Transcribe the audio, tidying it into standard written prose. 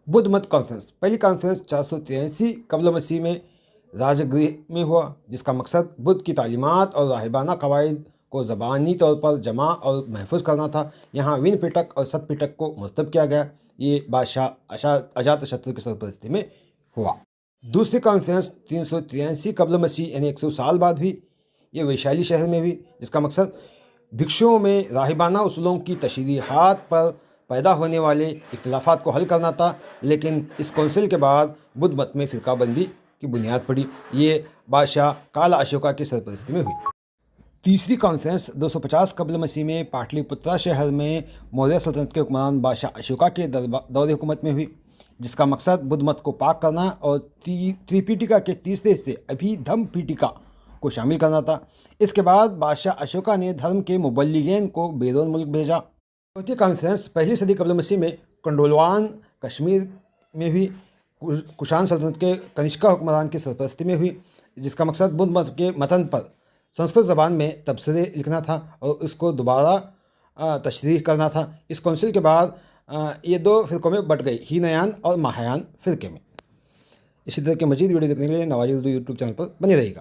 बुद्ध मत कॉन्फ्रेंस। पहली कॉन्फ्रेंस 483 कबल मसीह में राजगृह में हुआ, जिसका मकसद बुद्ध की तालीमात और राहिबाना कवायद को ज़बानी तौर पर जमा और महफूज करना था। यहाँ विन पिटक और सत पिटक को मुरतब किया गया। ये बादशाह अजातशत्रु की सरपरस्ती में हुआ। दूसरी कॉन्फ्रेंस 383 कबल मसीह यानी 100 साल बाद हुई। ये वैशाली शहर में हुई, जिसका मकसद भिक्षुओं में राहिबाना उसूलों की तशरीहात पर पैदा होने वाले इख्तिलाफात को हल करना था। लेकिन इस कौंसिल के बाद बुद्ध मत में फ़िरकाबंदी की बुनियाद पड़ी। ये बादशाह काला अशोका की सरपरस्ती में हुई। तीसरी कॉन्फ्रेंस 250 कबल मसीह में पाटलिपुत्रा शहर में मौर्य सल्तनत के हुक्मरान बादशाह अशोका के दौरे हुकूमत में हुई, जिसका मकसद बुद्ध मत को पाक करना और त्रिपिटिका के तीसरे हिस्से अभिधम्म पिटिका को शामिल करना था। इसके बाद बादशाह अशोका ने धर्म के मुबल्लिगीन को बैरून मुल्क भेजा। चौथी कॉन्फ्रेंस पहली सदी कबल मसीह में कंडोलवान कश्मीर में हुई, कुषाण सल्तनत के कनिष्का हुक्मरान की सरपरस्ती में हुई, जिसका मकसद बुद्ध मत के मतन पर संस्कृत ज़बान में तबसरे लिखना था और उसको दोबारा तशरीह करना था। इस कौंसिल के बाद ये दो फ़िरक़ों में बट गई, हीनयान और महायान फ़िरके में। इसी तरह के मजीद वीडियो देखने के लिए नवाज उर्दू यूट्यूब चैनल पर बने रहिएगा।